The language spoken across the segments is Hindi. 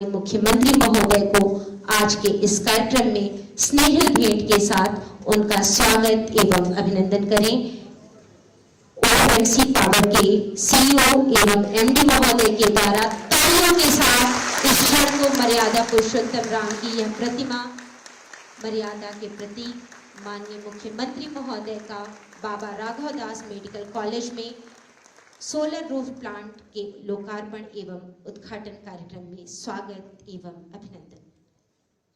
मुख्यमंत्री महोदय को आज के इस कार्यक्रम में स्नेह भेंट के साथ उनका स्वागत एवं अभिनंदन करें। ओएमसी पावर के सीईओ एवं एमडी महोदय के द्वारा तालियों के साथ इस क्षण को मर्यादा पुरुषोत्तम राम की यह प्रतिमा मर्यादा के प्रतीक माननीय मुख्यमंत्री महोदय का बाबा राघव दास मेडिकल कॉलेज में सोलर रूफ प्लांट के लोकार्पण एवं उद्घाटन कार्यक्रम में स्वागत एवं अभिनंदन।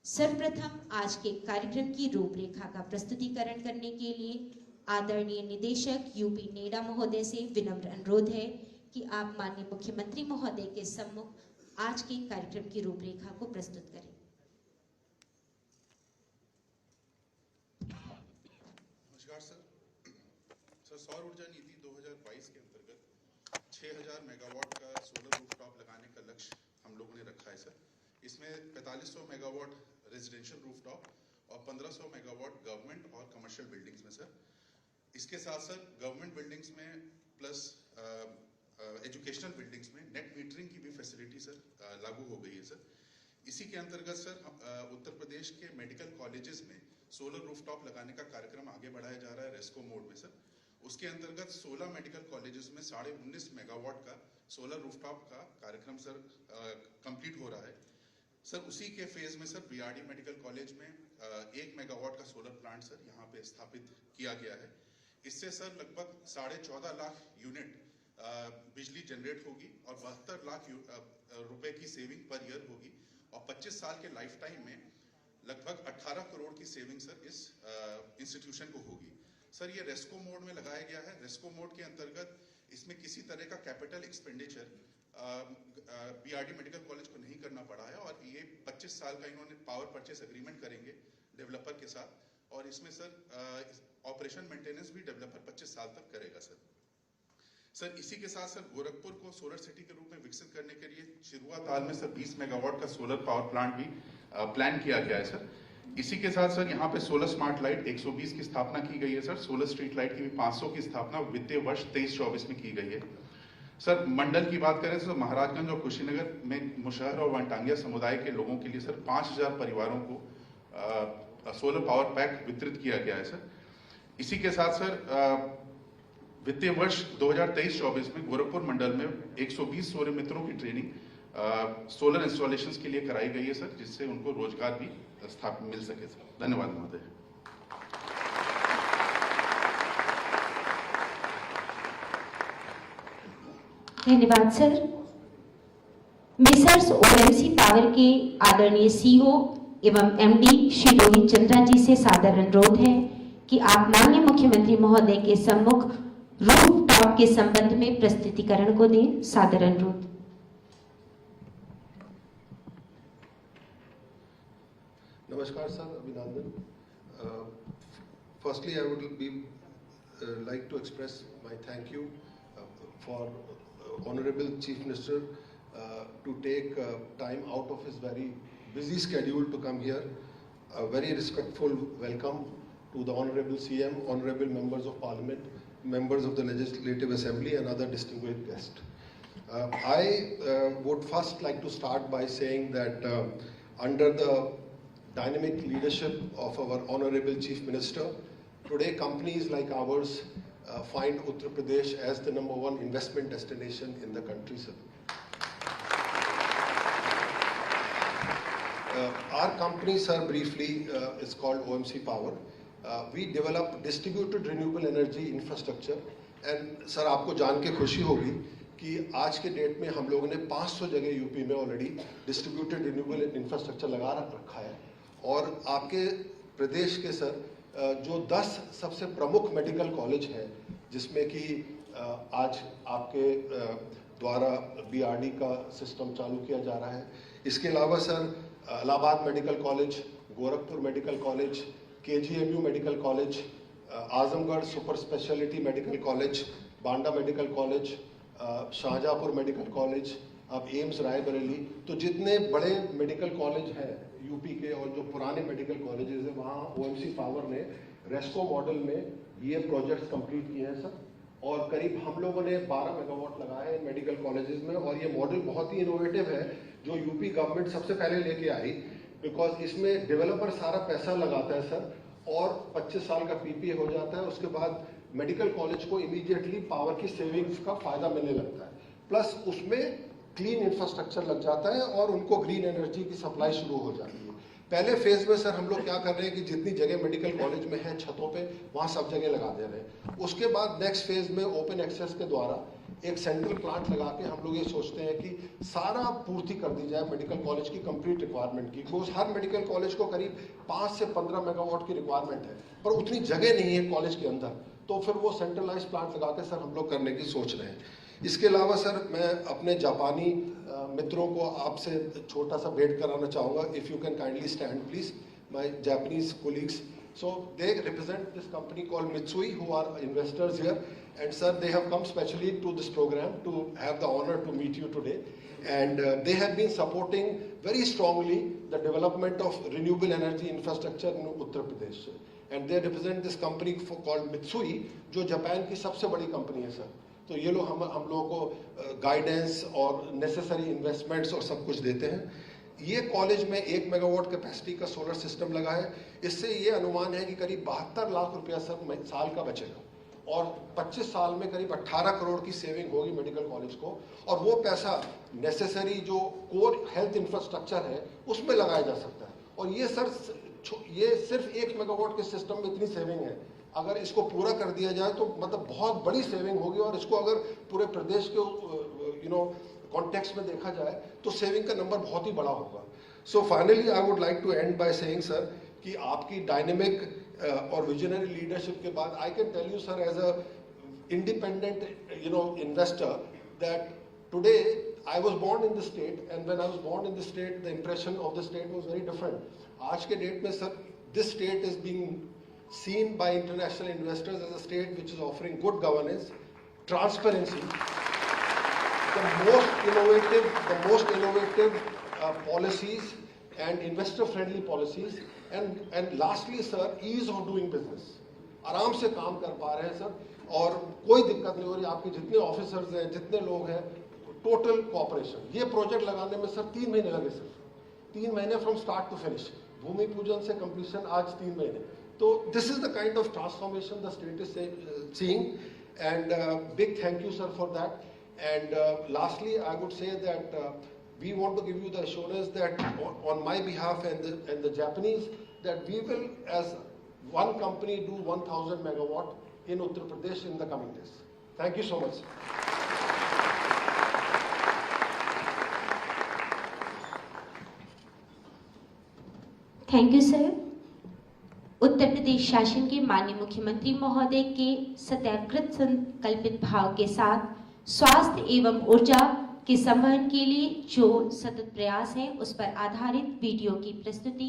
सर्वप्रथम आज के कार्यक्रम की रूपरेखा का प्रस्तुतिकरण करने के लिए आदरणीय निदेशक यूपी नेडा महोदय से विनम्र अनुरोध है कि आप माननीय मुख्यमंत्री महोदय के सम्मुख आज के कार्यक्रम की रूपरेखा को प्रस्तुत करें। नमस्कार सर। सौर ऊर्जा नीति 2022 के अंतर्गत 6000 मेगावाट का सोलर रूफटॉप लगाने का लक्ष्य हम लोगों ने रखा है सर। इसमें 4500 मेगावाट रेजिडेंशियल रूफटॉप और 1500 मेगावाट गवर्नमेंट और कमर्शियल बिल्डिंग्स में सर। इसके साथ सर गवर्नमेंट बिल्डिंग्स में प्लस एजुकेशनल बिल्डिंग्स में नेट मीटरिंग की भी फैसिलिटी सर लागू हो गई है सर। इसी के अंतर्गत सर उत्तर प्रदेश के मेडिकल कॉलेजेस में सोलर रूफटॉप लगाने का कार्यक्रम आगे बढ़ाया जा रहा है रेस्को मोड में सर। उसके अंतर्गत 16 मेडिकल कॉलेजेस में 19.5 मेगावाट का सोलर रूफटॉप का कार्यक्रम सर कंप्लीट हो रहा है सर। उसी के फेज में सर बीआरडी मेडिकल कॉलेज में 1 मेगावाट का सोलर प्लांट सर यहाँ पे स्थापित किया गया है। इससे सर लगभग 14.5 लाख यूनिट बिजली जनरेट होगी और 72 लाख रुपए की सेविंग पर ईयर होगी और 25 साल के लाइफ टाइम में लगभग 18 करोड़ की सेविंग सर इस इंस्टीट्यूशन को होगी सर। ये रेस्को मोड में लगाया गया है। रेस्को मोड के अंतर्गत इसमें किसी तरह का capital expenditure BRD medical college को नहीं करना पड़ा है और ये 25 साल का इन्होंने पावर परचेस एग्रीमेंट करेंगे डेवलपर के साथ और इसमें सर ऑपरेशन मेंटेनेंस भी डेवलपर 25 साल तक करेगा सर। इसी के साथ सर गोरखपुर को सोलर सिटी के रूप में विकसित करने के लिए शुरुआत हाल में सर 20 मेगावाट का सोलर पावर प्लांट भी प्लान किया गया है सर। इसी के साथ सर यहाँ पे सोलर स्मार्ट लाइट 120 की स्थापना की गई है सर। सोलर स्ट्रीट लाइट की भी 500 की स्थापना वित्तीय वर्ष 23-24 में की गई है सर। मंडल की बात करें तो महाराजगंज और कुशीनगर में मुशहर और वनटांगिया समुदाय के लोगों के लिए सर 5000 परिवारों को सोलर पावर पैक वितरित किया गया है सर। इसी के साथ सर वित्तीय वर्ष 2023-24 में गोरखपुर मंडल में 120 सूर्य मित्रों की ट्रेनिंग सोलर इंस्टॉलेशंस के लिए कराई गई है सर, जिससे उनको रोजगार भी स्थापित मिल सके सर। धन्यवाद महोदय। धन्यवाद सर। मेसर्स ओएमसी पावर के आदरणीय सीईओ एवं एमडी श्री रोहित चंद्रा जी से सादर अनुरोध है कि आप माननीय मुख्यमंत्री महोदय के सम्मुख रूफटॉप के संबंध में प्रस्तुतिकरण को दें। सादर अनुरोध। नमस्कार सर, अभिनंदन। Firstly, I would like to express my thank you for Honorable Chief Minister to take time out of his very busy schedule to come here. A very respectful welcome to the Honorable CM, Honorable Members of Parliament, members of the Legislative Assembly and other distinguished guests. I would first like to start by saying that under the dynamic leadership of our Honorable Chief Minister, today companies like ours find Uttar Pradesh as the #1 investment destination in the country, sir. Our company, sir, briefly is called OMC Power. We develop distributed renewable energy infrastructure and sir, आपको जान के खुशी होगी कि आज के डेट में हम लोगों ने 500 जगह यूपी में ऑलरेडी डिस्ट्रीब्यूटेड रिन्यूएबल इंफ्रास्ट्रक्चर लगा रखा है और आपके प्रदेश के सर जो 10 सबसे प्रमुख मेडिकल कॉलेज हैं जिसमें कि आज आपके द्वारा बीआरडी का सिस्टम चालू किया जा रहा है। इसके अलावा sir Allahabad medical college, Gorakhpur medical college, KGMU medical college, Azamgarh super speciality medical college, Banda medical college, Shahjahanpur medical college, अब एम्स रायबरेली, तो जितने बड़े मेडिकल कॉलेज हैं यूपी के और जो पुराने मेडिकल कॉलेजेस हैं वहाँ ओएमसी पावर ने रेस्को मॉडल में ये प्रोजेक्ट्स कंप्लीट किए हैं सर। और करीब हम लोगों ने 12 मेगावाट लगाए हैं मेडिकल कॉलेजेस में और ये मॉडल बहुत ही इनोवेटिव है जो यूपी गवर्नमेंट सबसे पहले लेके आई, बिकॉज इसमें डेवलपर सारा पैसा लगाता है सर, और 25 साल का पीपीए हो जाता है। उसके बाद मेडिकल कॉलेज को इमीडिएटली पावर की सेविंग्स का फायदा मिलने लगता है, प्लस उसमें क्लीन इंफ्रास्ट्रक्चर लग जाता है और उनको ग्रीन एनर्जी की सप्लाई शुरू हो जाती है। पहले फेज में सर हम लोग क्या कर रहे हैं कि जितनी जगह मेडिकल कॉलेज में है छतों पे, वहाँ सब जगह लगा दे रहे हैं। उसके बाद नेक्स्ट फेज में ओपन एक्सेस के द्वारा एक सेंट्रल प्लांट लगा के हम लोग ये सोचते हैं कि सारा पूर्ति कर दी जाए मेडिकल कॉलेज की कंप्लीट रिक्वायरमेंट की। बिकॉज हर मेडिकल कॉलेज को करीब 5 से 15 मेगावाट की रिक्वायरमेंट है, पर उतनी जगह नहीं है कॉलेज के अंदर, तो फिर वो सेंट्रलाइज प्लांट लगा के सर हम लोग करने की सोच रहे हैं। इसके अलावा सर मैं अपने जापानी मित्रों को आपसे छोटा सा भेंट कराना चाहूँगा। If you can kindly stand please, my Japanese colleagues. So they represent this company called Mitsui, who are investors here, and sir, they have come specially to this program to have the honor to meet you today, and they have been supporting very strongly the development of renewable energy infrastructure in Uttar Pradesh, and they represent this company called Mitsui, जो जापान की सबसे बड़ी कंपनी है सर। तो ये लोग हम लोगों को गाइडेंस और नेसेसरी इन्वेस्टमेंट्स और सब कुछ देते हैं। ये कॉलेज में 1 मेगावाट कैपेसिटी का सोलर सिस्टम लगा है। इससे ये अनुमान है कि करीब 72 लाख रुपया सर साल का बचेगा, और 25 साल में करीब 18 करोड़ की सेविंग होगी मेडिकल कॉलेज को, और वो पैसा नेसेसरी जो कोर हेल्थ इंफ्रास्ट्रक्चर है उसमें लगाया जा सकता है। और ये सर ये सिर्फ 1 मेगावाट के सिस्टम में इतनी सेविंग है, अगर इसको पूरा कर दिया जाए तो मतलब बहुत बड़ी सेविंग होगी, और इसको अगर पूरे प्रदेश के कॉन्टेक्स्ट में देखा जाए तो सेविंग का नंबर बहुत ही बड़ा होगा। So finally I would like to end by saying sir कि आपकी डायनेमिक और विजनरी लीडरशिप के बाद I can tell you sir as a independent investor that today I was born in the state, and when I was born in the state, the impression of the state was very different. आज के डेट में sir this state is being seen by international investors as a state which is offering good governance, transparency, the most innovative policies and investor-friendly policies, and lastly, sir, ease of doing business. आराम से काम कर पा रहे हैं सर, और कोई दिक्कत नहीं हो रही। आपके जितने ऑफिसर्स हैं, जितने लोग हैं, टोटल कोऑपरेशन। ये प्रोजेक्ट लगाने में सर 3 महीने लगे, सिर्फ 3 महीने फ्रॉम स्टार्ट टू फिनिश, भूमि पूजन से कंप्लीशन आज 3 महीने। तो this is the kind of transformation the state is seeing, and big thank you sir for that. And lastly, I would say that we want to give you the assurance that on my behalf and the Japanese, that we will as one company do 1000 megawatt in Uttar Pradesh in the coming days. Thank you so much. Thank you sir. Uttar Pradesh शासन के माननीय मुख्यमंत्री महोदय के सत्याग्रत संकल्पित भाव के साथ स्वास्थ्य एवं ऊर्जा के संवहन के लिए जो सतत प्रयास है, उस पर आधारित वीडियो की प्रस्तुति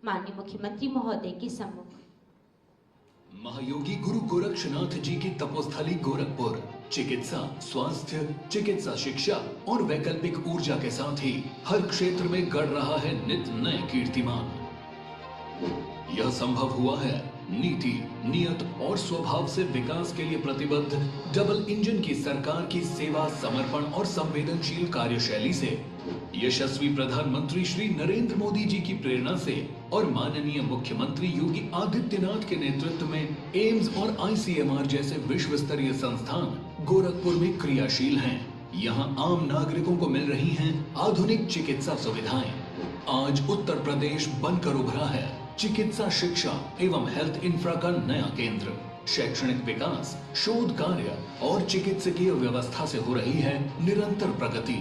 माननीय मुख्यमंत्री महोदय के सम्मुख। महायोगी गुरु गोरक्षनाथ जी की तपोस्थली गोरखपुर चिकित्सा, स्वास्थ्य, चिकित्सा शिक्षा और वैकल्पिक ऊर्जा के साथ ही हर क्षेत्र में गढ़ रहा है नित नए कीर्तिमान। यह संभव हुआ है नीति, नियत और स्वभाव से विकास के लिए प्रतिबद्ध डबल इंजन की सरकार की सेवा, समर्पण और संवेदनशील कार्यशैली से, यशस्वी प्रधानमंत्री श्री नरेंद्र मोदी जी की प्रेरणा से और माननीय मुख्यमंत्री योगी आदित्यनाथ के नेतृत्व में एम्स और ICMR जैसे विश्व स्तरीय संस्थान गोरखपुर में क्रियाशील हैं। यहाँ आम नागरिकों को मिल रही हैं आधुनिक चिकित्सा सुविधाएं। आज उत्तर प्रदेश बनकर उभरा है चिकित्सा शिक्षा एवं हेल्थ इंफ्रा का नया केंद्र। शैक्षणिक विकास, शोध कार्य और चिकित्सकीय व्यवस्था से हो रही है निरंतर प्रगति।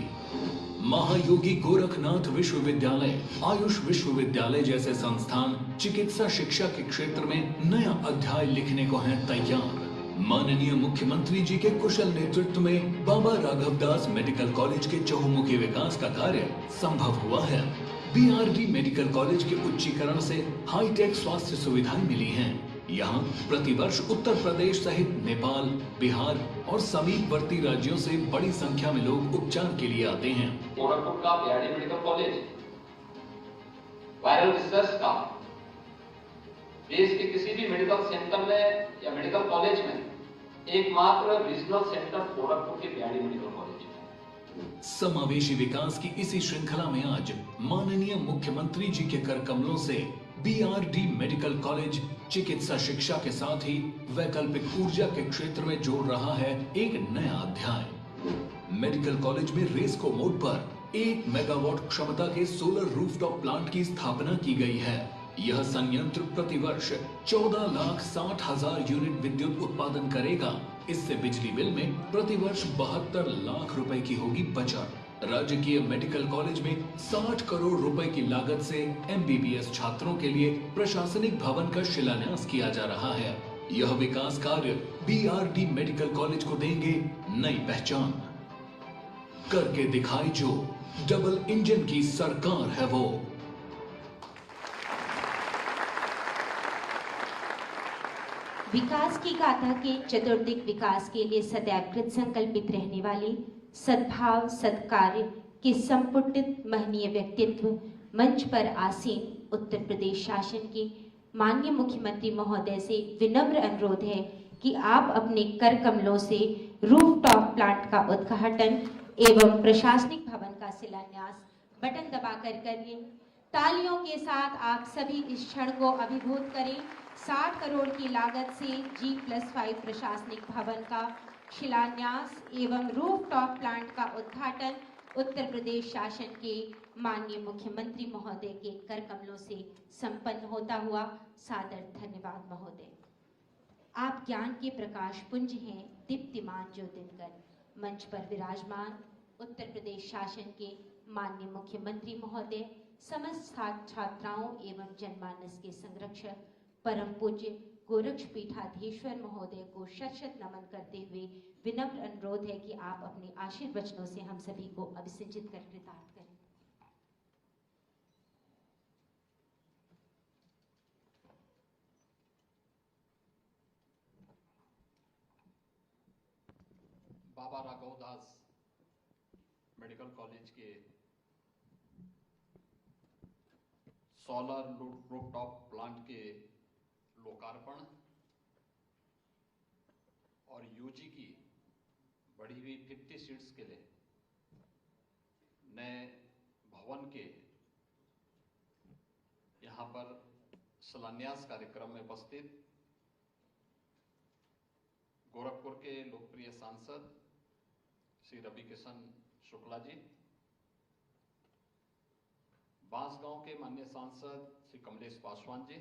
महायोगी गोरखनाथ विश्वविद्यालय, आयुष विश्वविद्यालय जैसे संस्थान चिकित्सा शिक्षा के क्षेत्र में नया अध्याय लिखने को हैं तैयार। माननीय मुख्यमंत्री जी के कुशल नेतृत्व में बाबा राघवदास मेडिकल कॉलेज के चहुमुखी विकास का कार्य संभव हुआ है। BRD मेडिकल कॉलेज के उच्चीकरण से हाईटेक स्वास्थ्य सुविधाएं मिली हैं। यहाँ प्रतिवर्ष उत्तर प्रदेश सहित नेपाल, बिहार और समीपवर्ती राज्यों से बड़ी संख्या में लोग उपचार के लिए आते हैं। गोरखपुर का BRD medical college viral research का देश के किसी भी मेडिकल सेंटर में या मेडिकल कॉलेज में एकमात्र रीजनल सेंटर गोरखपुर के BRD मेडिकल कॉलेज है। समावेशी विकास की इसी श्रृंखला में आज माननीय मुख्यमंत्री जी के कर कमलों से बीआरडी मेडिकल कॉलेज चिकित्सा शिक्षा के साथ ही वैकल्पिक ऊर्जा के क्षेत्र में जोड़ रहा है एक नया अध्याय। मेडिकल कॉलेज में रेस्को मोड पर 1 मेगावाट क्षमता के सोलर रूफटॉप प्लांट की स्थापना की गई है। यह संयंत्र प्रतिवर्ष 14,60,000 यूनिट विद्युत उत्पादन करेगा। इससे बिजली बिल में प्रतिवर्ष 72 लाख रुपए की होगी बचत। राजकीय मेडिकल कॉलेज में 60 करोड़ रुपए की लागत से एमबीबीएस छात्रों के लिए प्रशासनिक भवन का शिलान्यास किया जा रहा है। यह विकास कार्य बीआरडी मेडिकल कॉलेज को देंगे नई पहचान। करके दिखाई जो डबल इंजन की सरकार है वो। विकास की गाथा के चतुर्दिक विकास के लिए सदैव कृत संकल्पित रहने वाले सद्भाव सत्कार्य के संपुटित महनीय व्यक्तित्व मंच पर आसीन उत्तर प्रदेश शासन के माननीय मुख्यमंत्री महोदय से विनम्र अनुरोध है कि आप अपने कर कमलों से रूफटॉप प्लांट का उद्घाटन एवं प्रशासनिक भवन का शिलान्यास बटन दबाकर करिए। तालियों के साथ आप सभी इस क्षण को अभिभूत करें। 60 करोड़ की लागत से G+5 प्रशासनिक भवन का शिलान्यास एवं रूफटॉप प्लांट का उद्घाटन उत्तर प्रदेश शासन के माननीय मुख्यमंत्री महोदय के कर कमलों से संपन्न होता हुआ सादर धन्यवाद महोदय। आप ज्ञान के प्रकाश पुंज हैं, दीप्तिमान जो दिनकर। मंच पर विराजमान उत्तर प्रदेश शासन के माननीय मुख्यमंत्री महोदय समस्त छात्राओं एवं जनमानस के संरक्षक परम पूज्य गोरक्षपीठाधीश्वर महोदय को शत शत नमन करते हुए विनम्र अनुरोध है कि आप अपने आशीर्वचनों से हम सभी को अभिसिंचित कर कृतार्थ करें। बाबा राघवदास मेडिकल कॉलेज के सोलर रूफटॉप प्लांट के लोकार्पण और यूजी की बढ़ी हुई 50 सीट्स के लिए नए भवन के यहां पर शिलान्यास कार्यक्रम में उपस्थित गोरखपुर के लोकप्रिय सांसद श्री रवि किशन शुक्ला जी, बांसगांव के माननीय सांसद श्री कमलेश पासवान जी,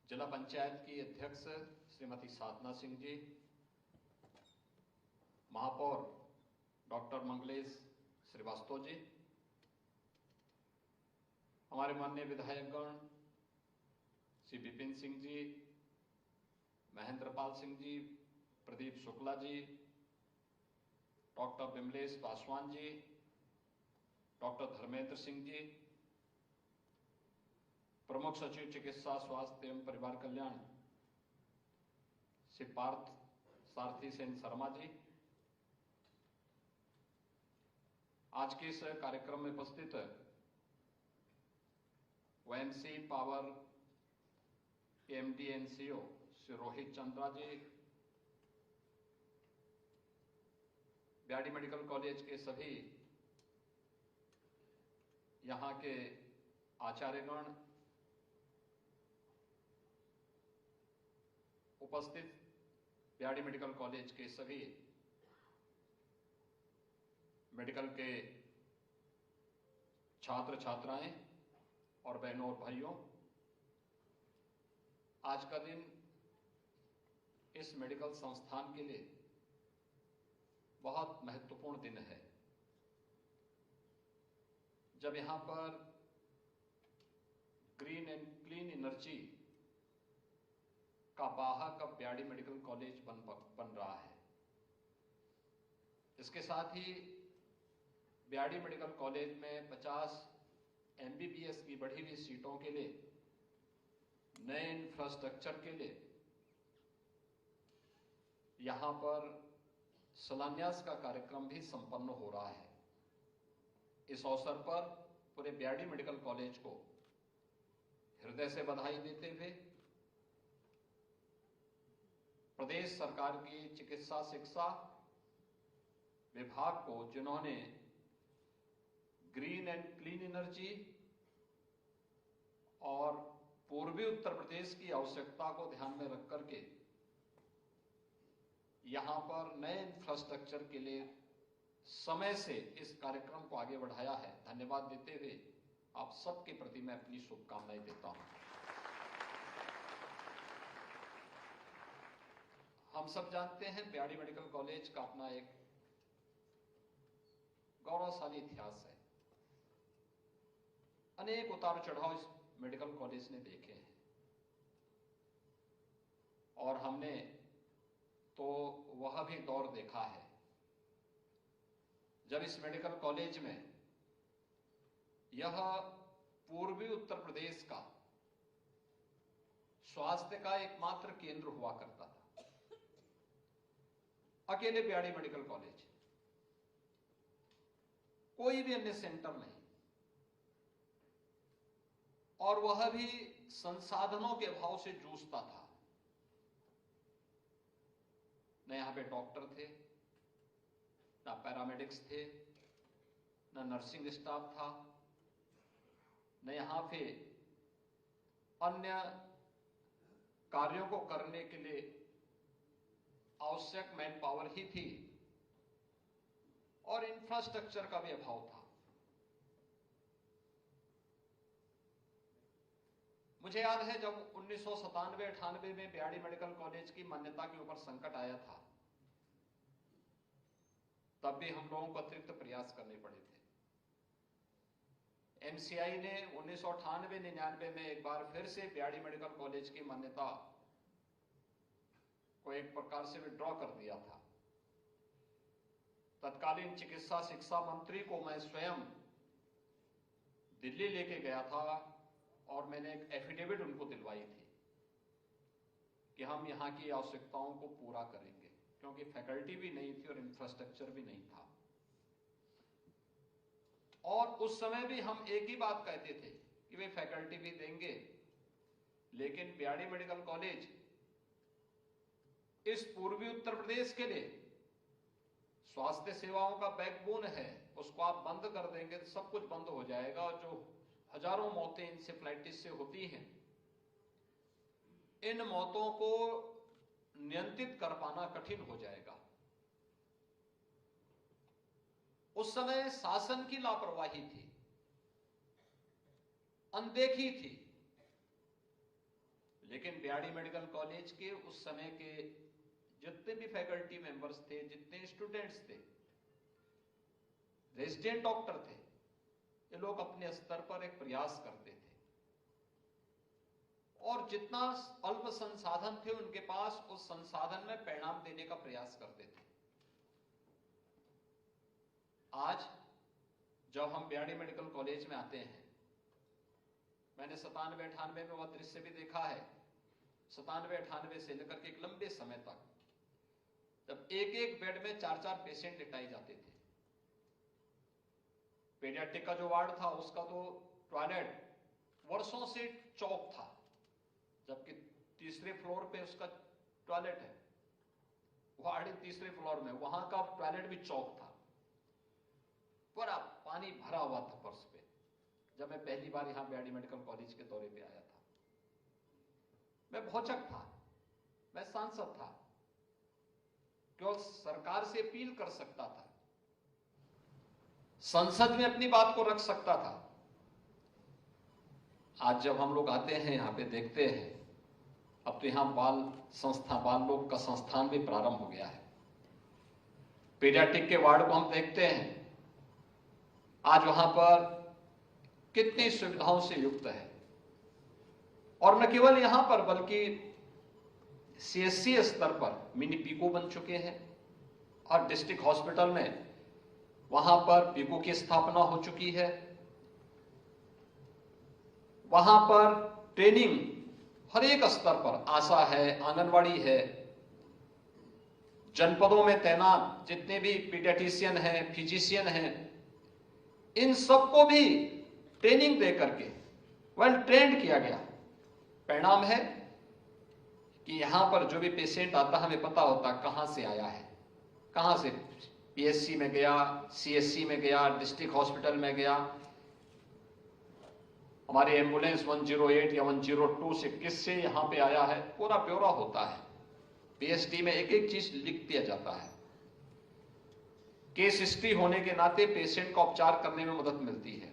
जिला पंचायत की अध्यक्ष श्रीमती साधना सिंह जी, महापौर डॉक्टर मंगलेश श्रीवास्तव जी, हमारे माननीय विधायकगण श्री विपिन सिंह जी, महेंद्रपाल सिंह जी, प्रदीप शुक्ला जी, डॉक्टर विमलेश पासवान जी, डॉक्टर धर्मेंद्र सिंह जी, प्रमुख सचिव चिकित्सा स्वास्थ्य एवं परिवार कल्याण श्री पार्थ सारथी सेन शर्मा जी, आज के इस कार्यक्रम में उपस्थित OMC power MD NCO Shri Rohit Chandra ji, BRD medical college के सभी यहाँ के आचार्यगण, उपस्थित बीआरडी मेडिकल कॉलेज के सभी मेडिकल के छात्र छात्राएं और बहनों और भाइयों, आज का दिन इस मेडिकल संस्थान के लिए बहुत महत्वपूर्ण दिन है, जब यहां पर ग्रीन एंड क्लीन एनर्जी का वाहक अब बीआरडी मेडिकल कॉलेज बन रहा है। इसके साथ ही बीआरडी मेडिकल कॉलेज में 50 एमबीबीएस की बढ़ी हुई सीटों के लिए नए इंफ्रास्ट्रक्चर के लिए यहां पर शिलान्यास का कार्यक्रम भी संपन्न हो रहा है। इस अवसर पर पूरे बीआरडी मेडिकल कॉलेज को हृदय से बधाई देते हुए प्रदेश सरकार की चिकित्सा शिक्षा विभाग को, जिन्होंने ग्रीन एंड क्लीन एनर्जी और पूर्वी उत्तर प्रदेश की आवश्यकता को ध्यान में रख करके यहां पर नए इंफ्रास्ट्रक्चर के लिए समय से इस कार्यक्रम को आगे बढ़ाया है, धन्यवाद देते हुए आप सबके प्रति मैं अपनी शुभकामनाएं देता हूं। हम सब जानते हैं बीआरडी मेडिकल कॉलेज का अपना एक गौरवशाली इतिहास है। अनेक उतार चढ़ाव इस मेडिकल कॉलेज ने देखे हैं और हमने तो वह भी दौर देखा है जब इस मेडिकल कॉलेज में यह पूर्वी उत्तर प्रदेश का स्वास्थ्य का एकमात्र केंद्र हुआ करता था। अकेले बीआरडी मेडिकल कॉलेज, कोई भी अन्य सेंटर नहीं, और वह भी संसाधनों के अभाव से जूझता था। न यहां पे डॉक्टर थे, ना पैरामेडिक्स थे, ना नर्सिंग स्टाफ था, न यहां पे अन्य कार्यों को करने के लिए आवश्यक मैन पावर ही थी, और इंफ्रास्ट्रक्चर का भी अभाव था। मुझे याद है जब 1997-98 में बीआरडी मेडिकल कॉलेज की मान्यता के ऊपर संकट आया था, तब भी हम लोगों को अतिरिक्त प्रयास करने पड़े थे। एमसीआई ने 1998-99 में एक बार फिर से बीआरडी मेडिकल कॉलेज की मान्यता को एक प्रकार से विड्रॉ कर दिया था। तत्कालीन चिकित्सा शिक्षा मंत्री को मैं स्वयं दिल्ली लेके गया था और मैंने एक एफिडेविट उनको दिलवाई थी कि हम यहाँ की आवश्यकताओं को पूरा करेंगे, क्योंकि फैकल्टी भी नहीं थी और इंफ्रास्ट्रक्चर भी नहीं था। और उस समय भी हम एक ही बात कहते थे कि वे फैकल्टी भी देंगे, लेकिन बीआरडी मेडिकल कॉलेज इस पूर्वी उत्तर प्रदेश के लिए स्वास्थ्य सेवाओं का बैकबोन है। उसको आप बंद कर देंगे तो सब कुछ बंद हो जाएगा, और जो हजारों मौतें इंसेफ्लाइटिस से होती हैं, इन मौतों को नियंत्रित कर पाना कठिन हो जाएगा। उस समय शासन की लापरवाही थी, अनदेखी थी, लेकिन बीआरडी मेडिकल कॉलेज के उस समय के जितने भी फैकल्टी मेंबर्स थे, जितने स्टूडेंट्स थे, रेजिडेंट डॉक्टर थे, ये लोग अपने स्तर पर एक प्रयास करते थे, और जितना अल्प संसाधन थे उनके पास, उस संसाधन में परिणाम देने का प्रयास करते थे। आज जब हम बीआरडी मेडिकल कॉलेज में आते हैं, मैंने 97-98 में वह दृश्य भी देखा है। 97-98 से लेकर के एक लंबे समय तक जब एक एक बेड में 4-4 पेशेंट लिटाए जाते थे। पीडियाट्रिक का जो वार्ड था, उसका तो टॉयलेट वर्षों से चौक था, जबकि तीसरे फ्लोर पे उसका टॉयलेट है। वार्ड तीसरे फ्लोर में, वहां का टॉयलेट भी चौक था, पूरा पानी भरा हुआ था फर्श पे। जब मैं पहली बार यहां बीआरडी मेडिकल कॉलेज के दौरे पे आया था, मैं भौचक था, मैं सांसद था, केवल सरकार से अपील कर सकता था, संसद में अपनी बात को रख सकता था। आज जब हम लोग आते हैं यहां पे, देखते हैं, अब तो यहां बाल लोग का संस्थान भी प्रारंभ हो गया है। पीडियाट्रिक के वार्ड को हम देखते हैं, आज वहां पर कितनी सुविधाओं से युक्त है। और न केवल यहां पर, बल्कि सीएससी स्तर पर मिनी पीको बन चुके हैं, और डिस्ट्रिक्ट हॉस्पिटल में वहां पर पीको की स्थापना हो चुकी है। वहां पर ट्रेनिंग हर एक स्तर पर, आशा है, आंगनवाड़ी है, जनपदों में तैनात जितने भी पीडियाट्रिशियन हैं, फिजिशियन हैं, इन सबको भी ट्रेनिंग दे करके वेल ट्रेंड किया गया। परिणाम है कि यहां पर जो भी पेशेंट आता, हमें पता होता कहां से आया है, कहां से पीएससी में गया, सीएससी में गया, डिस्ट्रिक्ट हॉस्पिटल में गया, हमारे एम्बुलेंस 108 या 102 से किससे यहां पे आया है, पूरा ब्यौरा होता है। पीएसटी में एक एक चीज लिख दिया जाता है। केस हिस्ट्री होने के नाते पेशेंट का उपचार करने में मदद मिलती है।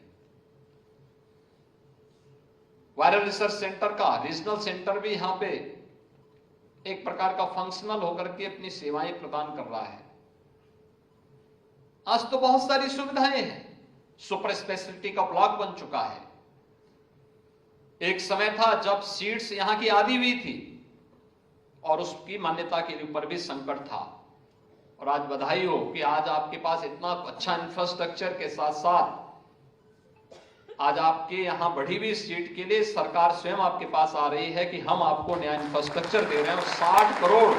वायरल रिसर्च सेंटर का रीजनल सेंटर भी यहां पे एक प्रकार का फंक्शनल होकर के अपनी सेवाएं प्रदान कर रहा है। आज तो बहुत सारी सुविधाएं हैं, सुपर स्पेशलिटी का ब्लॉक बन चुका है। एक समय था जब सीट्स यहां की आधी हुई थी और उसकी मान्यता के ऊपर भी संकट था, और आज बधाई हो कि आज आपके पास इतना अच्छा इंफ्रास्ट्रक्चर के साथ साथ आज आपके यहां बढ़ी हुई सीट के लिए सरकार स्वयं आपके पास आ रही है कि हम आपको नया इंफ्रास्ट्रक्चर दे रहे हैं। 60 करोड़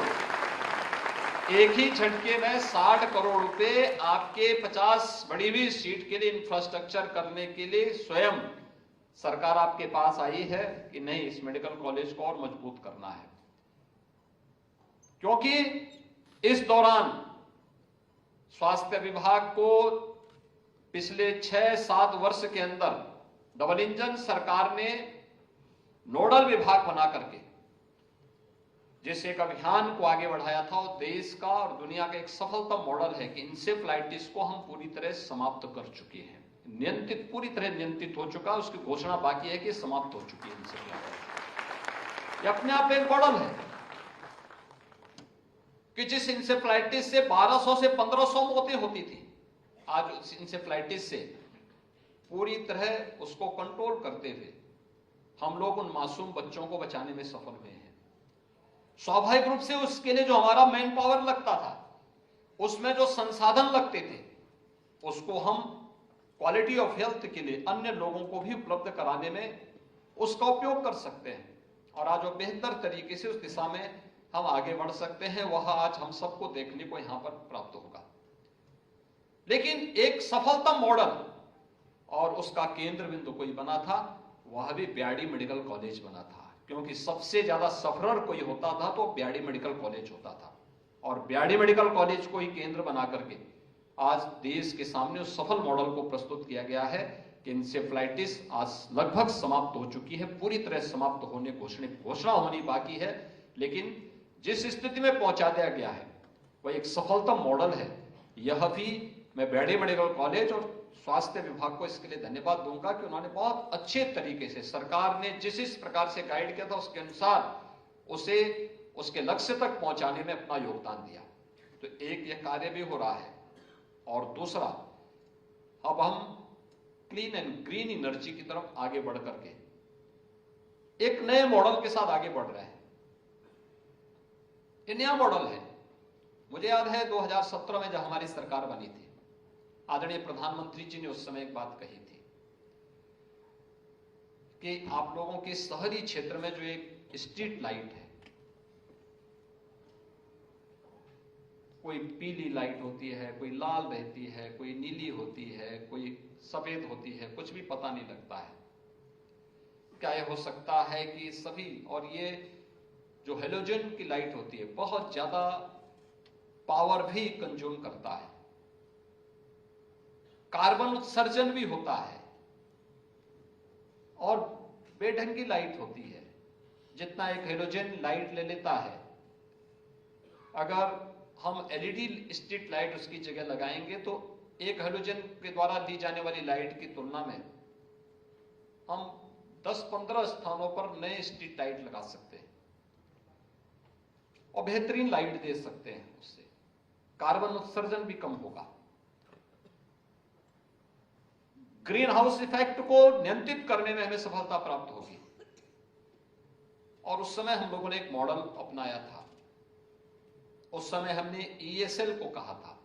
एक ही झटके में 60 करोड़ रुपए आपके 50 बढ़ी हुई सीट के लिए इंफ्रास्ट्रक्चर करने के लिए स्वयं सरकार आपके पास आई है कि नहीं, इस मेडिकल कॉलेज को और मजबूत करना है। क्योंकि इस दौरान स्वास्थ्य विभाग को पिछले 6-7 वर्ष के अंदर डबल इंजन सरकार ने नोडल विभाग बना करके जिस एक अभियान को आगे बढ़ाया था, वो देश का और दुनिया का एक सफलतम मॉडल है कि इंसेफ्लाइटिस को हम पूरी तरह समाप्त कर चुके हैं। नियंत्रित, पूरी तरह नियंत्रित हो चुका है, उसकी घोषणा बाकी है कि समाप्त हो चुकी है इंसेफ्लाइटिस। ये अपने आप एक मॉडल है कि जिस इंसेफ्लाइटिस से 1200 से 1500 मौतें होती थी, आज उस इंसेफ्लाइटिस से पूरी तरह उसको कंट्रोल करते हुए हम लोग उन मासूम बच्चों को बचाने में सफल हुए हैं। स्वाभाविक रूप से उसके लिए जो हमारा मैन पावर लगता था, उसमें जो संसाधन लगते थे, उसको हम क्वालिटी ऑफ हेल्थ के लिए अन्य लोगों को भी उपलब्ध कराने में उसका उपयोग कर सकते हैं, और आज वो बेहतर तरीके से उस दिशा में हम आगे बढ़ सकते हैं। वह आज हम सबको देखने को यहां पर प्राप्त होगा। लेकिन एक सफलता मॉडल और उसका केंद्र बिंदु कोई बना था, वह भी ब्याडी मेडिकल कॉलेज बना था। क्योंकि सबसे ज्यादा सफरर कोई होता था तो ब्याडी मेडिकल कॉलेज होता था, और ब्याडी मेडिकल कॉलेज को ही केंद्र बना करके आज देश के सामने उस सफल मॉडल को प्रस्तुत किया गया है कि इंसेफ्लाइटिस आज लगभग समाप्त हो चुकी है, पूरी तरह समाप्त होने घोषणा होनी बाकी है। लेकिन जिस स्थिति में पहुंचा दिया गया है वह एक सफलतम मॉडल है। यह भी मैं ब्याडी मेडिकल कॉलेज और स्वास्थ्य विभाग को इसके लिए धन्यवाद दूंगा कि उन्होंने बहुत अच्छे तरीके से, सरकार ने जिस प्रकार से गाइड किया था उसके अनुसार उसे उसके लक्ष्य तक पहुंचाने में अपना योगदान दिया। तो एक यह कार्य भी हो रहा है, और दूसरा अब हम क्लीन एंड ग्रीन एनर्जी की तरफ आगे बढ़ करके एक नए मॉडल के साथ आगे बढ़ रहे हैं। ये नया मॉडल है। मुझे याद है 2017 में जब हमारी सरकार बनी थी, आदरणीय प्रधानमंत्री जी ने उस समय एक बात कही थी कि आप लोगों के शहरी क्षेत्र में जो एक स्ट्रीट लाइट है, कोई पीली लाइट होती है, कोई लाल रहती है, कोई नीली होती है, कोई सफेद होती है, कुछ भी पता नहीं लगता है। क्या यह हो सकता है कि सभी, और ये जो हेलोजन की लाइट होती है बहुत ज्यादा पावर भी कंज्यूम करता है, कार्बन उत्सर्जन भी होता है, और बेढंगी लाइट होती है। जितना एक हेलोजन लाइट ले लेता है, अगर हम एलईडी स्ट्रीट लाइट उसकी जगह लगाएंगे तो एक हेलोजन के द्वारा दी जाने वाली लाइट की तुलना में हम 10-15 स्थानों पर नए स्ट्रीट लाइट लगा सकते हैं और बेहतरीन लाइट दे सकते हैं। उससे कार्बन उत्सर्जन भी कम होगा। ग्रीन हाउस इफेक्ट को नियंत्रित करने में हमें सफलता प्राप्त होगी। और उस समय हम लोगों ने एक मॉडल अपनाया था। उस समय हमने ESL को कहा था,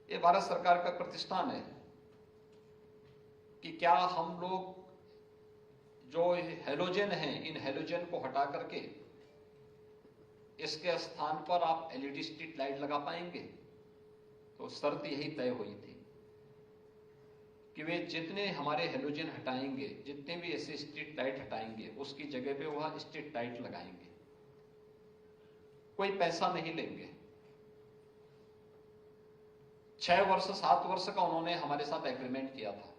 ये भारत सरकार का प्रतिष्ठान है, कि क्या हम लोग जो हेलोजन हैं, इन हेलोजन को हटा करके इसके स्थान पर आप एलईडी स्ट्रीट लाइट लगा पाएंगे। तो शर्त यही तय हुई थी कि वे जितने हमारे हेलोजन हटाएंगे, जितने भी ऐसे स्ट्रीट लाइट हटाएंगे, उसकी जगह पे वह स्ट्रीट लाइट लगाएंगे, कोई पैसा नहीं लेंगे। 6 वर्ष 7 वर्ष का उन्होंने हमारे साथ एग्रीमेंट किया था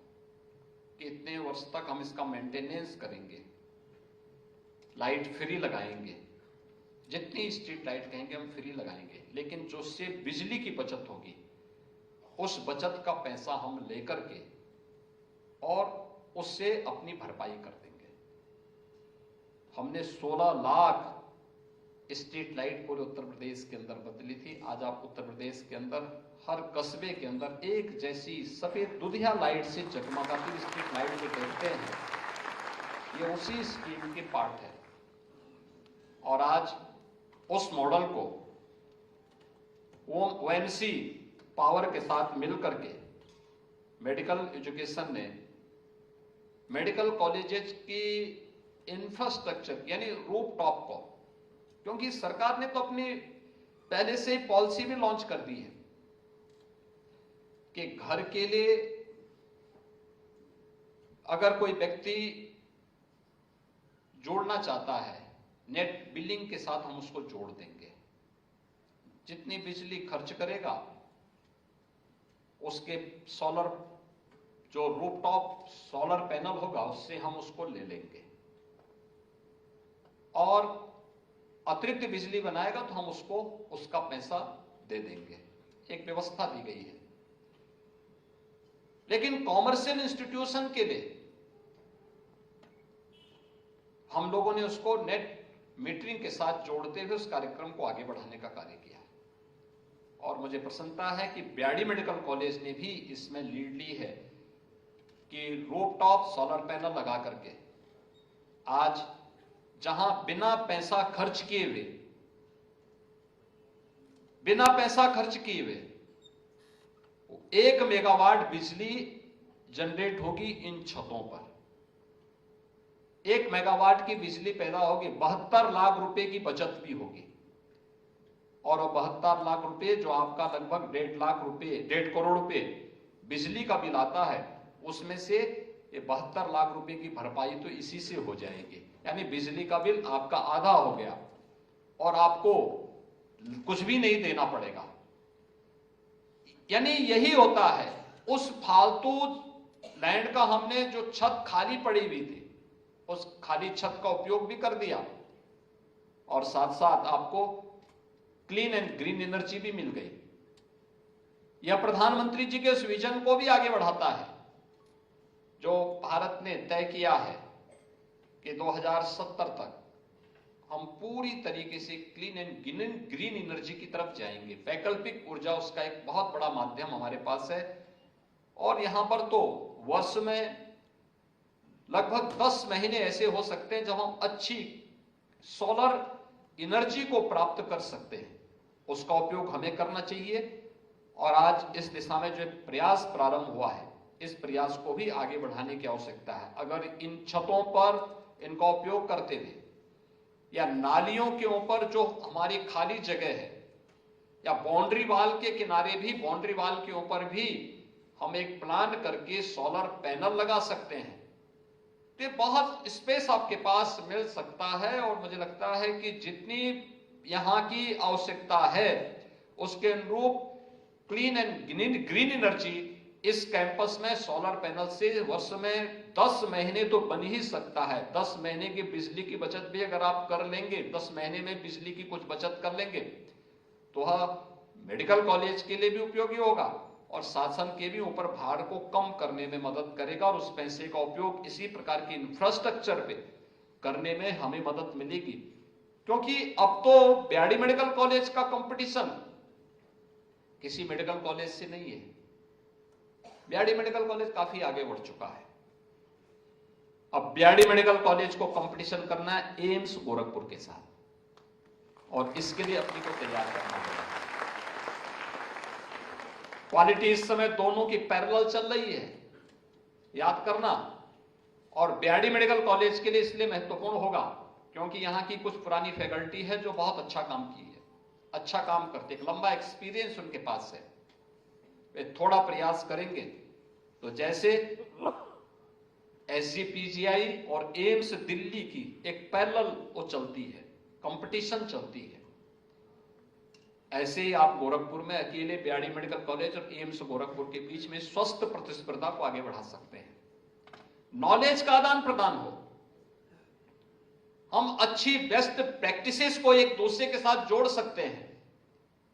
कि इतने वर्ष तक हम इसका मेंटेनेंस करेंगे, लाइट फ्री लगाएंगे, जितनी स्ट्रीट लाइट कहेंगे हम फ्री लगाएंगे, लेकिन जो उससे बिजली की बचत होगी उस बचत का पैसा हम लेकर के और उससे अपनी भरपाई कर देंगे। हमने 16 लाख स्ट्रीट लाइट पूरे उत्तर प्रदेश के अंदर बदली थी। आज आप उत्तर प्रदेश के अंदर हर कस्बे के अंदर एक जैसी सफेद दुधिया लाइट से जगमगाती स्ट्रीट लाइट जो देखते हैं, ये उसी स्कीम के पार्ट है। और आज उस मॉडल को ओएमसी पावर के साथ मिलकर के मेडिकल एजुकेशन ने मेडिकल कॉलेजेस की इंफ्रास्ट्रक्चर यानी रूफटॉप को, क्योंकि सरकार ने तो अपनी पहले से ही पॉलिसी भी लॉन्च कर दी है कि घर के लिए अगर कोई व्यक्ति जोड़ना चाहता है नेट बिलिंग के साथ हम उसको जोड़ देंगे। जितनी बिजली खर्च करेगा उसके सोलर जो रूफटॉप सोलर पैनल होगा उससे हम उसको ले लेंगे, और अतिरिक्त बिजली बनाएगा तो हम उसको उसका पैसा दे देंगे। एक व्यवस्था दी गई है। लेकिन कॉमर्शियल इंस्टीट्यूशन के लिए हम लोगों ने उसको नेट मीटरिंग के साथ जोड़ते हुए उस कार्यक्रम को आगे बढ़ाने का कार्य किया। और मुझे प्रसन्नता है कि ब्याडी मेडिकल कॉलेज ने भी इसमें लीड ली है कि रूफटॉप सोलर पैनल लगा करके आज जहां बिना पैसा खर्च किए हुए 1 मेगावाट बिजली जनरेट होगी इन छतों पर। 1 मेगावाट की बिजली पैदा होगी, 72 लाख रुपए की बचत भी होगी। और 72 लाख रुपए जो आपका लगभग 1.5 करोड़ रुपए बिजली का बिल आता है, उसमें से ये 72 लाख रुपए की भरपाई तो इसी से हो जाएगी। यानी बिजली का बिल आपका आधा हो गया और आपको कुछ भी नहीं देना पड़ेगा। यानी यही होता है। उस फालतू लैंड का हमने जो छत खाली पड़ी हुई थी उस खाली छत का उपयोग भी कर दिया, और साथ साथ आपको क्लीन एंड ग्रीन एनर्जी भी मिल गई। यह प्रधानमंत्री जी के उस विजन को भी आगे बढ़ाता है जो भारत ने तय किया है कि 2070 तक हम पूरी तरीके से क्लीन एंड ग्रीन एनर्जी की तरफ जाएंगे। वैकल्पिक ऊर्जा उसका एक बहुत बड़ा माध्यम हमारे पास है। और यहां पर तो वर्ष में लगभग 10 महीने ऐसे हो सकते हैं जब हम अच्छी सोलर एनर्जी को प्राप्त कर सकते हैं। उसका उपयोग हमें करना चाहिए। और आज इस दिशा में जो प्रयास प्रारंभ हुआ है, इस प्रयास को भी आगे बढ़ाने की आवश्यकता है। अगर इन छतों पर इनका उपयोग करते हुए या नालियों के ऊपर जो हमारी खाली जगह है या बाउंड्री वाल के किनारे भी, बाउंड्री वाल के ऊपर भी हम एक प्लान करके सोलर पैनल लगा सकते हैं, तो ये बहुत स्पेस आपके पास मिल सकता है। और मुझे लगता है कि जितनी यहां की आवश्यकता है उसके अनुरूप क्लीन एंड ग्रीन एनर्जी इस कैंपस में सोलर पैनल से वर्ष में 10 महीने तो बन ही सकता है। 10 महीने की बिजली की बचत भी अगर आप कर लेंगे, 10 महीने में बिजली की कुछ बचत कर लेंगे, तो वह मेडिकल कॉलेज के लिए भी उपयोगी होगा और शासन के भी ऊपर भार को कम करने में मदद करेगा। और उस पैसे का उपयोग इसी प्रकार की इंफ्रास्ट्रक्चर पे करने में हमें मदद मिलेगी। क्योंकि अब तो ब्याडी मेडिकल कॉलेज का कंपटीशन किसी मेडिकल कॉलेज से नहीं है। ब्याडी मेडिकल कॉलेज काफी आगे बढ़ चुका है। अब ब्याडी मेडिकल कॉलेज को कंपटीशन करना है एम्स गोरखपुर के साथ, और इसके लिए अपनी को तैयार करना होगा। क्वालिटी इस समय दोनों की पैरेलल चल रही है, याद करना। और ब्याडी मेडिकल कॉलेज के लिए इसलिए महत्वपूर्ण होगा क्योंकि यहां की कुछ पुरानी फैकल्टी है जो बहुत अच्छा काम की है, अच्छा काम करते, एक लंबा एक्सपीरियंस उनके पास है। वे थोड़ा प्रयास करेंगे तो जैसे SGPGI और एम्स दिल्ली की एक पैरेलल वो चलती है, कंपटीशन चलती है, ऐसे ही आप गोरखपुर में अकेले बीआरडी मेडिकल कॉलेज और एम्स गोरखपुर के बीच में स्वस्थ प्रतिस्पर्धा को आगे बढ़ा सकते हैं। नॉलेज का आदान प्रदान हो, हम अच्छी बेस्ट प्रैक्टिसेस को एक दूसरे के साथ जोड़ सकते हैं,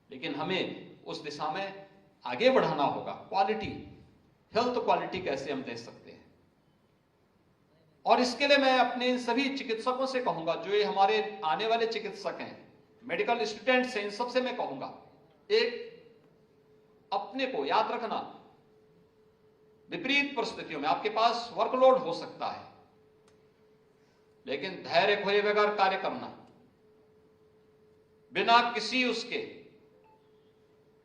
लेकिन हमें उस दिशा में आगे बढ़ाना होगा। क्वालिटी, हेल्थ क्वालिटी कैसे हम दे सकते हैं, और इसके लिए मैं अपने सभी चिकित्सकों से कहूंगा, जो ये हमारे आने वाले चिकित्सक हैं, मेडिकल स्टूडेंट्स हैं, इन सबसे मैं कहूंगा, एक अपने को याद रखना, विपरीत परिस्थितियों में आपके पास वर्कलोड हो सकता है, लेकिन धैर्य खोए बगैर कार्य करना, बिना किसी उसके।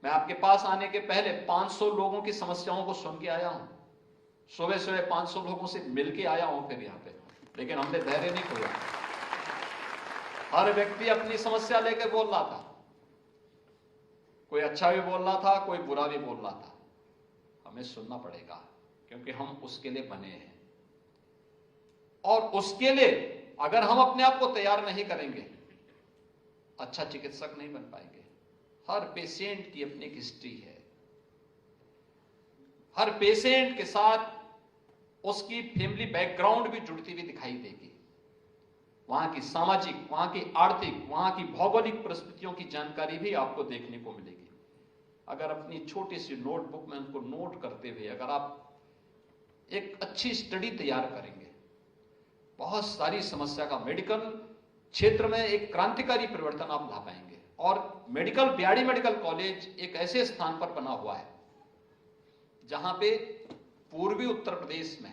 मैं आपके पास आने के पहले 500 लोगों की समस्याओं को सुन के आया हूं, सुबह सुबह 500 लोगों से मिलके आया हूं फिर यहां पे, लेकिन हमने धैर्य नहीं खोया। हर व्यक्ति अपनी समस्या लेकर बोल रहा था, कोई अच्छा भी बोल रहा था, कोई बुरा भी बोल रहा था। हमें सुनना पड़ेगा, क्योंकि हम उसके लिए बने हैं, और उसके लिए अगर हम अपने आप को तैयार नहीं करेंगे, अच्छा चिकित्सक नहीं बन पाएंगे। हर पेशेंट की अपनी एक हिस्ट्री है, हर पेशेंट के साथ उसकी फैमिली बैकग्राउंड भी जुड़ती हुई दिखाई देगी, वहां की सामाजिक, वहां की आर्थिक, वहां की भौगोलिक परिस्थितियों की जानकारी भी आपको देखने को मिलेगी। अगर अपनी छोटी सी नोटबुक में उनको नोट करते हुए अगर आप एक अच्छी स्टडी तैयार करेंगे, बहुत सारी समस्या का मेडिकल क्षेत्र में एक क्रांतिकारी परिवर्तन आप ला पाएंगे। और बीआरडी मेडिकल कॉलेज एक ऐसे स्थान पर बना हुआ है जहां पे पूर्वी उत्तर प्रदेश में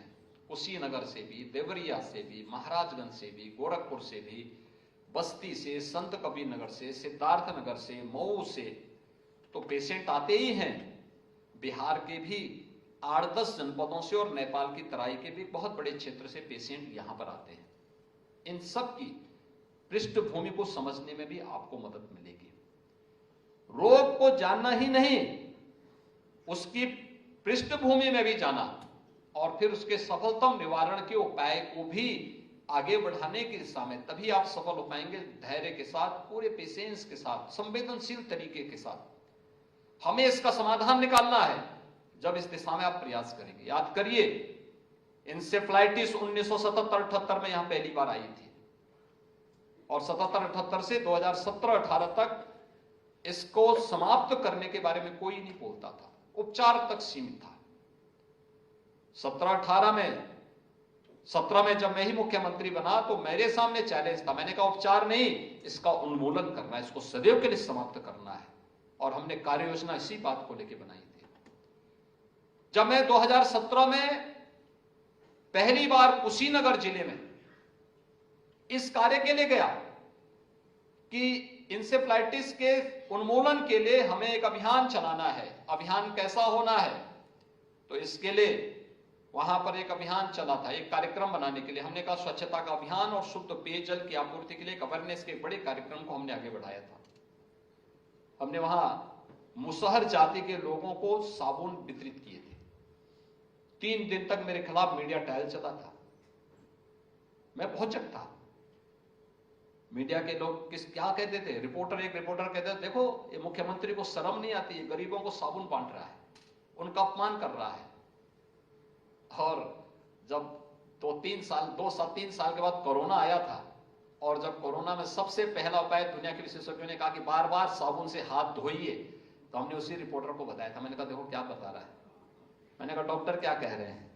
कुशीनगर से भी, देवरिया से भी, महाराजगंज से भी, गोरखपुर से भी, बस्ती से, संत कबीर नगर से, सिद्धार्थ नगर से, मऊ से तो पेशेंट आते ही हैं। बिहार के भी 8-10 जनपदों से और नेपाल की तराई के भी बहुत बड़े क्षेत्र से पेशेंट यहां पर आते हैं। इन सब की पृष्ठभूमि को समझने में भी आपको मदद मिलेगी। रोग को जानना ही नहीं, उसकी पृष्ठभूमि में भी जाना, और फिर उसके सफलतम निवारण के उपाय को भी आगे बढ़ाने की दिशा में, तभी आप सफल हो पाएंगे। धैर्य के साथ, पूरे पेशेंस के साथ, संवेदनशील तरीके के साथ हमें इसका समाधान निकालना है। जब इस दिशा में आप प्रयास करेंगे, याद करिए इंसेफ्लाइटिस 1977-78 में यहां पहली बार आई थी, और 77-78 से 2017-18 तक इसको समाप्त करने के बारे में कोई नहीं बोलता था, उपचार तक सीमित था। 17-18 में जब मैं ही मुख्यमंत्री बना तो मेरे सामने चैलेंज था, मैंने कहा उपचार नहीं, इसका उन्मूलन करना है, इसको सदैव के लिए समाप्त करना है, और हमने कार्य योजना इसी बात को लेकर बनाई थी। जब मैं 2017 में पहली बार कुशीनगर जिले में इस कार्य के लिए गया कि इंसेफ्लाइटिस के उन्मूलन के लिए हमें एक अभियान चलाना है, अभियान कैसा होना है, तो इसके लिए वहां पर एक अभियान चला था, एक कार्यक्रम बनाने के लिए। हमने कहा स्वच्छता का अभियान और शुद्ध पेयजल की आपूर्ति के लिए एक अवेयरनेस के बड़े कार्यक्रम को हमने आगे बढ़ाया था। हमने वहां मुसहर जाति के लोगों को साबुन वितरित किए थे। 3 दिन तक मेरे खिलाफ मीडिया ट्रायल चला था, मैं बहुत चकता। मीडिया के लोग क्या कहते थे, एक रिपोर्टर कहते थे, देखो ये मुख्यमंत्री को शर्म नहीं आती, गरीबों को साबुन बांट रहा है, उनका अपमान कर रहा है। और जब 2-3 साल के बाद कोरोना आया था, और जब कोरोना में सबसे पहला उपाय दुनिया के विशेषज्ञों ने कहा कि बार बार साबुन से हाथ धोइए, तो हमने उसी रिपोर्टर को बताया था। मैंने कहा देखो क्या बता रहा है, मैंने कहा डॉक्टर क्या कह रहे हैं,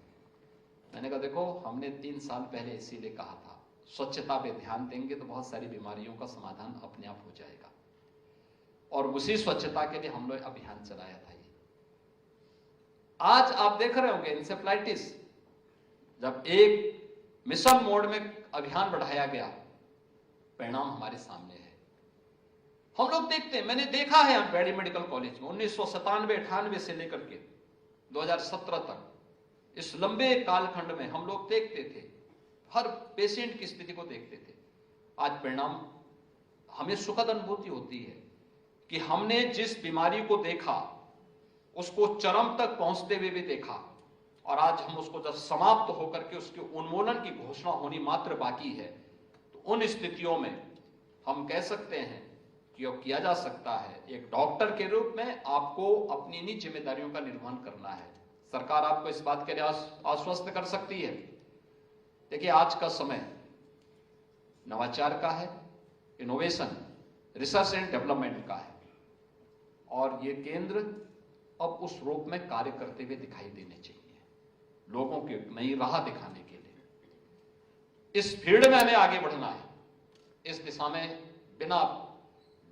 मैंने कहा देखो हमने 3 साल पहले इसीलिए कहा था स्वच्छता पे ध्यान देंगे तो बहुत सारी बीमारियों का समाधान अपने आप हो जाएगा, और उसी स्वच्छता के लिए हम लोग अभियान चलाया था। ये आज आप देख रहे होंगे इंसेफ्लाइटिस जब एक मिशन मोड में अभियान बढ़ाया गया, परिणाम हमारे सामने है। हम लोग देखते हैं, मैंने देखा है बीआरडी मेडिकल कॉलेज में 1997-98 से लेकर के 2017 तक, इस लंबे कालखंड में हम लोग देखते थे, हर पेशेंट की स्थिति को देखते थे। आज परिणाम, हमें सुखद अनुभूति होती है कि हमने जिस बीमारी को देखा उसको चरम तक पहुंचते हुए भी देखा, और आज हम उसको जब समाप्त होकर के उसके उन्मूलन की घोषणा होनी मात्र बाकी है, तो उन स्थितियों में हम कह सकते हैं किया जा सकता है। एक डॉक्टर के रूप में आपको अपनी इन्हीं जिम्मेदारियों का निर्वहन करना है। सरकार आपको इस बात के लिए आश्वस्त कर सकती है। देखिए, आज का समय नवाचार का है, इनोवेशन, रिसर्च एंड डेवलपमेंट का है, और ये केंद्र अब उस रूप में कार्य करते हुए दिखाई देने चाहिए, लोगों की नई राह दिखाने के लिए। इस फील्ड में हमें आगे बढ़ना है। इस दिशा में बिना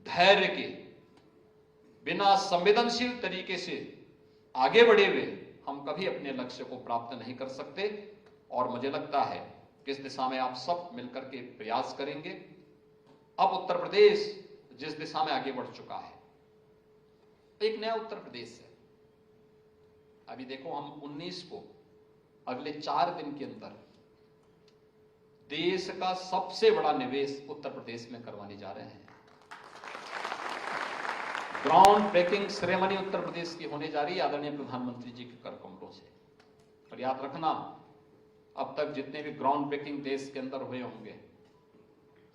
धैर्य के, बिना संवेदनशील तरीके से आगे बढ़े हुए हम कभी अपने लक्ष्य को प्राप्त नहीं कर सकते। और मुझे लगता है कि इस दिशा में आप सब मिलकर के प्रयास करेंगे। अब उत्तर प्रदेश जिस दिशा में आगे बढ़ चुका है, एक नया उत्तर प्रदेश है। अभी देखो, हम 19 को अगले 4 दिन के अंदर देश का सबसे बड़ा निवेश उत्तर प्रदेश में करवाने जा रहे हैं। Ground breaking ceremony Uttar Pradesh की होने जा रही है आदरणीय प्रधानमंत्री जी के कर कमलों से। और याद रखना, अब तक जितने भी ग्राउंड ब्रेकिंग देश के अंदर हुए होंगे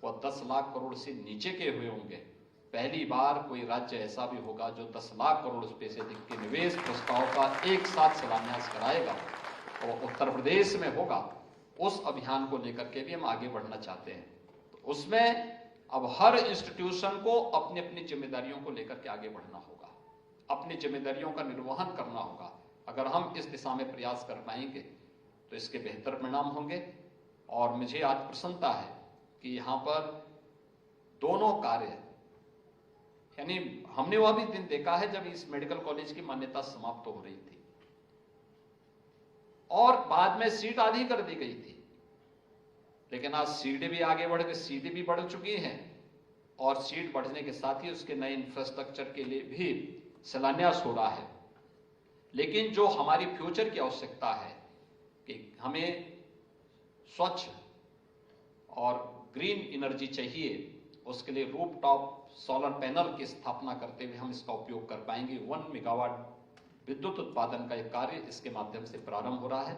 वो 10 लाख करोड़ से नीचे के हुए होंगे। पहली बार कोई राज्य ऐसा भी होगा जो 10 लाख करोड़ रुपए से अधिक के निवेश प्रस्ताव का एक साथ शिलान्यास कराएगा, और उत्तर प्रदेश में होगा। उस अभियान को लेकर के भी हम आगे बढ़ना चाहते हैं। तो उसमें अब हर इंस्टीट्यूशन को अपनी अपनी जिम्मेदारियों को लेकर के आगे बढ़ना होगा, अपनी जिम्मेदारियों का निर्वहन करना होगा। अगर हम इस दिशा में प्रयास कर पाएंगे तो इसके बेहतर परिणाम होंगे। और मुझे आज प्रसन्नता है कि यहाँ पर दोनों कार्य, यानी हमने वह भी दिन देखा है जब इस मेडिकल कॉलेज की मान्यता समाप्त हो रही थी और बाद में सीट आधी कर दी गई थी, लेकिन आज सीटें भी आगे बढ़ गई, सीटें भी बढ़ चुकी हैं, और सीट बढ़ने के साथ ही उसके नए इंफ्रास्ट्रक्चर के लिए भी शिलान्यास हो रहा है। लेकिन जो हमारी फ्यूचर की आवश्यकता है कि हमें स्वच्छ और ग्रीन एनर्जी चाहिए, उसके लिए रूफटॉप सोलर पैनल की स्थापना करते हुए हम इसका उपयोग कर पाएंगे। 1 मेगावाट विद्युत उत्पादन का एक कार्य इसके माध्यम से प्रारंभ हो रहा है।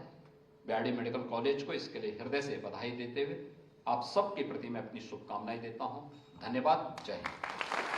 बीआरडी मेडिकल कॉलेज को इसके लिए हृदय से बधाई देते हुए आप सबके प्रति मैं अपनी शुभकामनाएं देता हूं। धन्यवाद। जय हिंद।